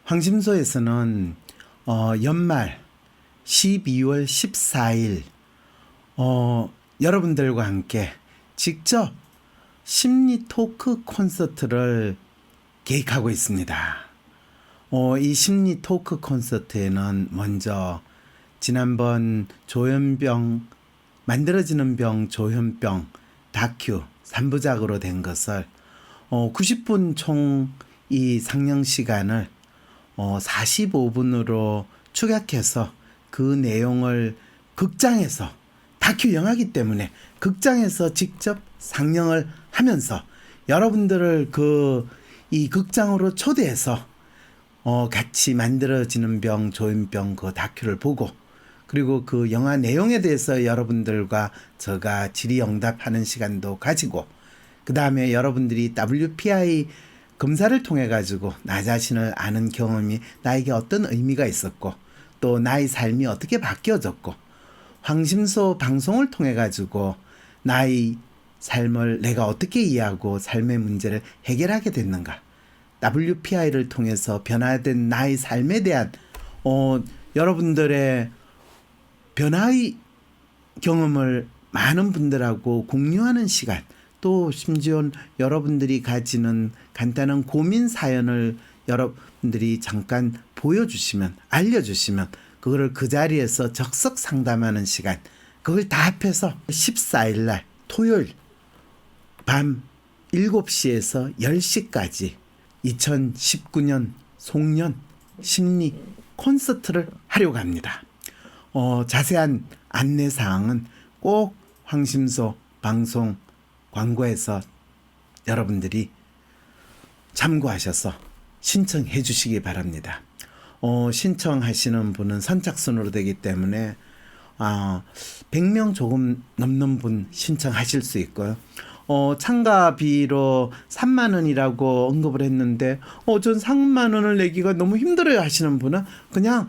황심소에서는 연말 12월 14일 여러분들과 함께 직접 심리 토크 콘서트를 계획하고 있습니다. 이 심리 토크 콘서트에는 먼저 지난번 만들어지는 병 조현병 다큐 3부작으로 된 것을 90분 총 이 상영 시간을 45분으로 축약해서 그 내용을 극장에서 다큐 영화이기 때문에 극장에서 직접 상영을 하면서 여러분들을 이 극장으로 초대해서 같이 만들어지는 병 조현병 그 다큐를 보고 그리고 그 영화 내용에 대해서 여러분들과 제가 질의응답하는 시간도 가지고 그 다음에 여러분들이 WPI 검사를 통해 가지고 나 자신을 아는 경험이 나에게 어떤 의미가 있었고 또 나의 삶이 어떻게 바뀌어졌고 황심소 방송을 통해 가지고 나의 삶을 내가 어떻게 이해하고 삶의 문제를 해결하게 됐는가, WPI를 통해서 변화된 나의 삶에 대한 여러분들의 변화의 경험을 많은 분들하고 공유하는 시간, 또 심지어 여러분들이 가지는 간단한 고민 사연을 여러분들이 잠깐 보여주시면 알려주시면 그거를 그 자리에서 적석 상담하는 시간, 그걸 다 합해서 14일 날 토요일 밤 7시에서 10시까지 2019년 송년 심리 콘서트를 하려고 합니다. 자세한 안내사항은 꼭 황심소 방송 광고에서 여러분들이 참고하셔서 신청해 주시기 바랍니다. 신청하시는 분은 선착순으로 되기 때문에 100명 조금 넘는 분 신청하실 수 있고요. 참가비로 3만 원이라고 언급을 했는데 전 3만 원을 내기가 너무 힘들어요 하시는 분은 그냥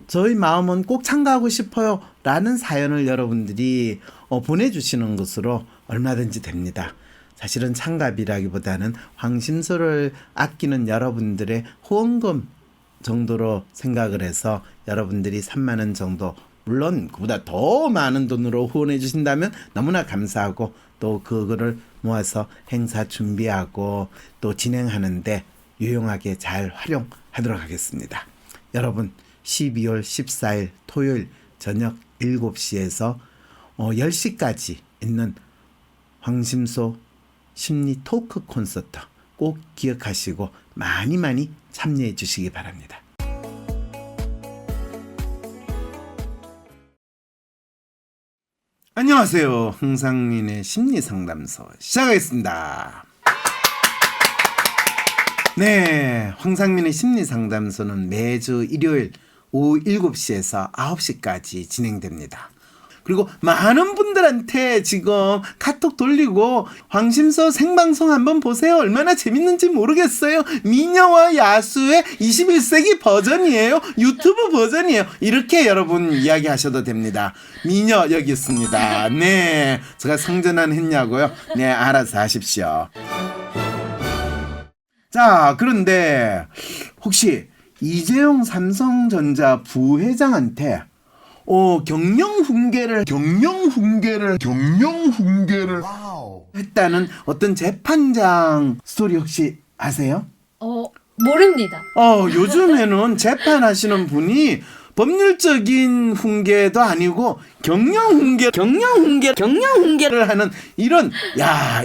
저희 마음은 꼭 참가하고 싶어요 라는 사연을 여러분들이 보내주시는 것으로 얼마든지 됩니다. 사실은 참가비라기보다는 황심소를 아끼는 여러분들의 후원금 정도로 생각을 해서 여러분들이 3만 원 정도, 물론 그보다 더 많은 돈으로 후원해 주신다면 너무나 감사하고 또 그거를 모아서 행사 준비하고 또 진행하는데 유용하게 잘 활용하도록 하겠습니다. 여러분 12월 14일 토요일 저녁 7시에서 10시까지 있는 황심소 심리 토크 콘서트 꼭 기억하시고 많이 참여해 주시기 바랍니다. 안녕하세요. 황상민의 심리상담소 시작하겠습니다. 네, 황상민의 심리상담소는 매주 일요일 오후 7시에서 9시까지 진행됩니다. 그리고 많은 분들한테 지금 카톡 돌리고 황심소 생방송 한번 보세요. 얼마나 재밌는지 모르겠어요. 미녀와 야수의 21세기 버전이에요. 유튜브 버전이에요. 이렇게 여러분 이야기하셔도 됩니다. 미녀 여기 있습니다. 네, 제가 성전환 했냐고요? 네, 알아서 하십시오. 자, 그런데 혹시 이재용 삼성전자 부회장한테 경영훈계를 했다는 어떤 재판장 스토리 혹시 아세요? 모릅니다. 요즘에는 재판하시는 분이 법률적인 훈계도 아니고 경영훈계를 하는 이런,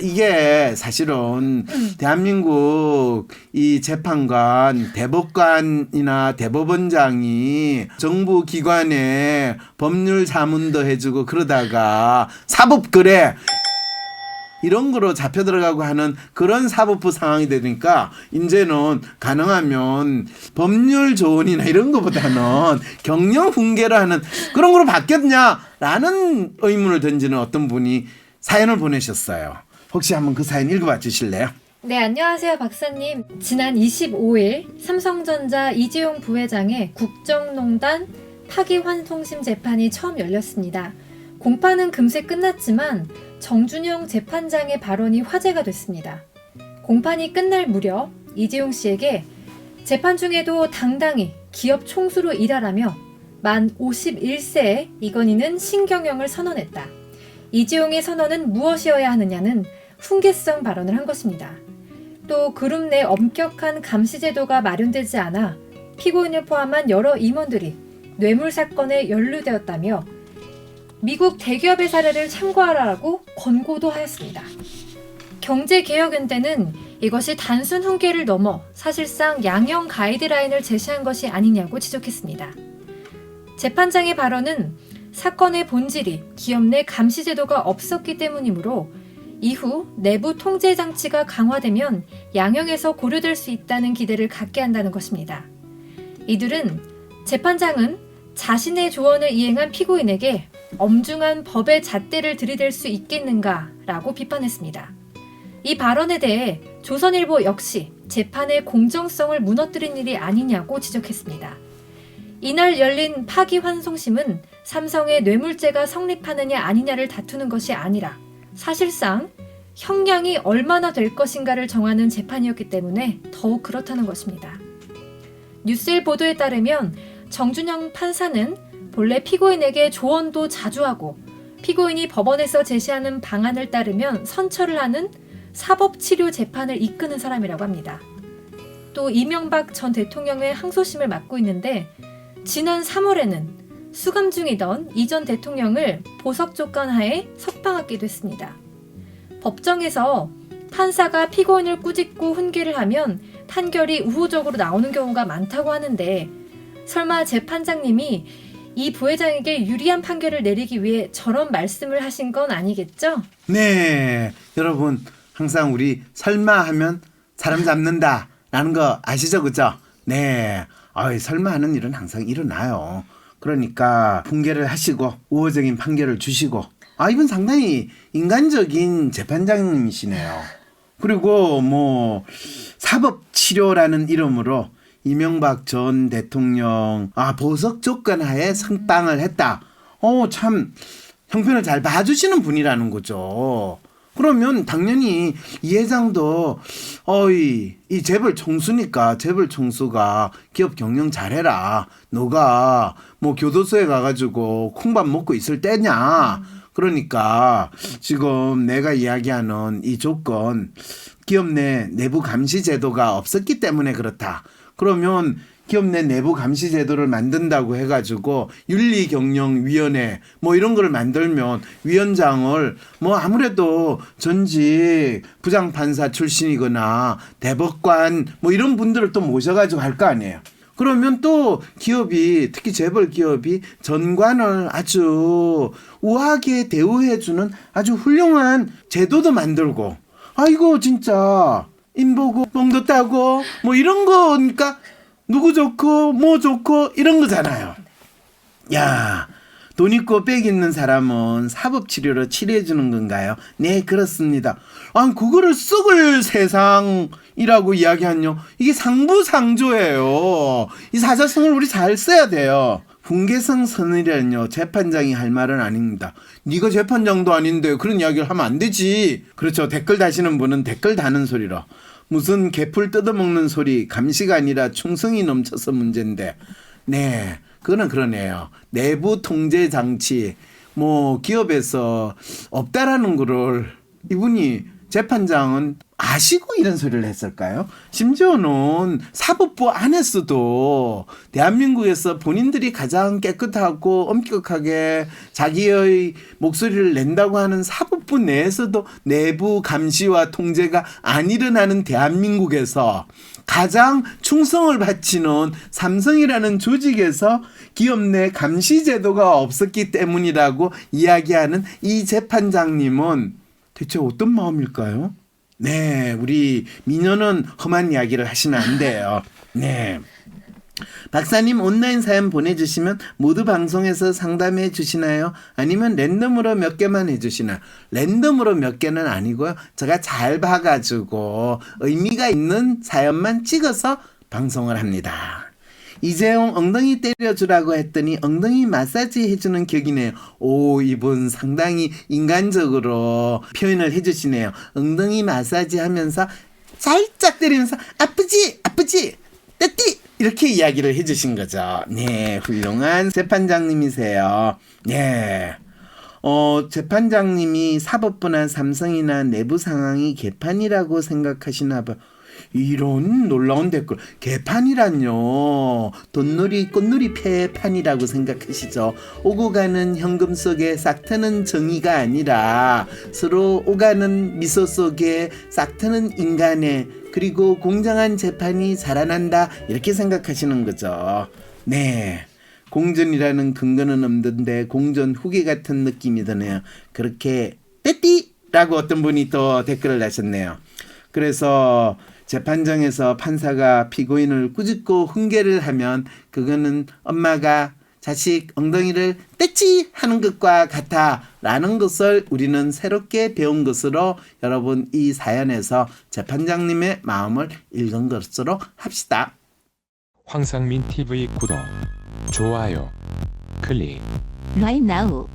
이게 사실은 대한민국 이 재판관, 대법관이나 대법원장이 정부 기관에 법률 자문도 해주고 그러다가 사법거래 이런 거로 잡혀 들어가고 하는 그런 사법부 상황이 되니까 이제는 가능하면 법률 조언이나 이런 거보다는 경영 훈계를 하는 그런 거로 바뀌었냐라는 의문을 던지는 어떤 분이 사연을 보내셨어요. 혹시 한번 그 사연 읽어봐 주실래요? 네, 안녕하세요 박사님. 지난 25일 삼성전자 이재용 부회장의 국정농단 파기환송심 재판이 처음 열렸습니다. 공판은 금세 끝났지만 정준영 재판장의 발언이 화제가 됐습니다. 공판이 끝날 무렵 이재용 씨에게 재판 중에도 당당히 기업 총수로 일하라며 만 51세에 이건희는 신경영을 선언했다. 이재용의 선언은 무엇이어야 하느냐는 훈계성 발언을 한 것입니다. 또 그룹 내 엄격한 감시 제도가 마련되지 않아 피고인을 포함한 여러 임원들이 뇌물 사건에 연루되었다며 미국 대기업의 사례를 참고하라고 권고도 하였습니다. 경제개혁연대는 이것이 단순 훈계를 넘어 사실상 양형 가이드라인을 제시한 것이 아니냐고 지적했습니다. 재판장의 발언은 사건의 본질이 기업 내 감시 제도가 없었기 때문이므로 이후 내부 통제 장치가 강화되면 양형에서 고려될 수 있다는 기대를 갖게 한다는 것입니다. 이들은 재판장은 자신의 조언을 이행한 피고인에게 엄중한 법의 잣대를 들이댈 수 있겠는가라고 비판했습니다. 이 발언에 대해 조선일보 역시 재판의 공정성을 무너뜨린 일이 아니냐고 지적했습니다. 이날 열린 파기환송심은 삼성의 뇌물죄가 성립하느냐 아니냐를 다투는 것이 아니라 사실상 형량이 얼마나 될 것인가를 정하는 재판이었기 때문에 더욱 그렇다는 것입니다. 뉴스일 보도에 따르면 정준영 판사는 본래 피고인에게 조언도 자주 하고 피고인이 법원에서 제시하는 방안을 따르면 선처를 하는 사법치료 재판을 이끄는 사람이라고 합니다. 또 이명박 전 대통령의 항소심을 맡고 있는데 지난 3월에는 수감 중이던 이 전 대통령을 보석조건 하에 석방하기도 했습니다. 법정에서 판사가 피고인을 꾸짖고 훈계를 하면 판결이 우호적으로 나오는 경우가 많다고 하는데 설마 재판장님이 이 부회장에게 유리한 판결을 내리기 위해 저런 말씀을 하신 건 아니겠죠? 네, 여러분 항상 우리 설마 하면 사람 잡는다 라는 거 아시죠? 그죠? 네, 설마 하는 일은 항상 일어나요. 그러니까 훈계를 하시고 우호적인 판결을 주시고 이분 상당히 인간적인 재판장님이시네요. 그리고 뭐 사법치료라는 이름으로 이명박 전 대통령 보석 조건 하에 석방을 했다. 참 형편을 잘 봐주시는 분이라는 거죠. 그러면 당연히 이 회장도 이 재벌 총수니까 재벌 총수가 기업 경영 잘해라. 너가 뭐 교도소에 가가지고 콩밥 먹고 있을 때냐. 그러니까 지금 내가 이야기하는 이 조건 기업 내 내부 감시 제도가 없었기 때문에 그렇다. 그러면 기업 내 내부 감시 제도를 만든다고 해가지고 윤리경영위원회 뭐 이런 거를 만들면 위원장을 뭐 아무래도 전직 부장판사 출신이거나 대법관 뭐 이런 분들을 또 모셔가지고 할 거 아니에요. 그러면 또 기업이 특히 재벌 기업이 전관을 아주 우아하게 대우해주는 아주 훌륭한 제도도 만들고 이거 진짜 인보고 뽕도 따고 뭐 이런 거니까 누구 좋고 뭐 좋고 이런 거잖아요. 야, 돈 있고 빽 있는 사람은 사법치료로 치료해주는 건가요? 네, 그렇습니다. 그거를 썩을 세상이라고 이야기하뇨. 이게 상부상조예요. 이 사자성을 우리 잘 써야 돼요. 훈계성 선언이란요 재판장이 할 말은 아닙니다. 네가 재판장도 아닌데 그런 이야기를 하면 안 되지. 그렇죠. 댓글 다시는 분은 댓글 다는 소리로 무슨 개풀 뜯어먹는 소리 감시가 아니라 충성이 넘쳐서 문제인데 네 그거는 그러네요. 내부 통제 장치 뭐 기업에서 없다라는 거를 이분이 재판장은 아시고 이런 소리를 했을까요? 심지어는 사법부 안에서도 대한민국에서 본인들이 가장 깨끗하고 엄격하게 자기의 목소리를 낸다고 하는 사법부 내에서도 내부 감시와 통제가 안 일어나는 대한민국에서 가장 충성을 바치는 삼성이라는 조직에서 기업 내 감시 제도가 없었기 때문이라고 이야기하는 이 재판장님은 대체 어떤 마음일까요? 네, 우리 미녀는 험한 이야기를 하시면 안 돼요. 네. 박사님 온라인 사연 보내주시면 모두 방송에서 상담해 주시나요? 아니면 랜덤으로 몇 개만 해주시나요? 랜덤으로 몇 개는 아니고요. 제가 잘 봐가지고 의미가 있는 사연만 찍어서 방송을 합니다. 이재용 엉덩이 때려주라고 했더니 엉덩이 마사지 해주는 격이네요. 오, 이분 상당히 인간적으로 표현을 해주시네요. 엉덩이 마사지 하면서 살짝 때리면서 아프지? 아프지? 떼띠! 이렇게 이야기를 해주신 거죠. 네, 훌륭한 재판장님이세요. 네. 재판장님이 사법부나 삼성이나 내부 상황이 개판이라고 생각하시나 봐요. 이런 놀라운 댓글. 개판이란요. 돈놀이 꽃놀이 패판이라고 생각하시죠. 오고 가는 현금 속에 싹트는 정의가 아니라 서로 오가는 미소 속에 싹트는 인간의 그리고 공정한 재판이 자라난다 이렇게 생각하시는 거죠. 네. 공전이라는 근거는 없는데 공전 후계 같은 느낌이 드네요. 그렇게 떼띠라고 어떤 분이 또 댓글을 다셨네요. 그래서 재판정에서 판사가 피고인을 꾸짖고 훈계를 하면 그거는 엄마가 자식 엉덩이를 떼찌 하는 것과 같아 라는 것을 우리는 새롭게 배운 것으로 여러분 이 사연에서 재판장님의 마음을 읽은 것으로 합시다. 황상민 TV 구독, 좋아요, 클릭. right now.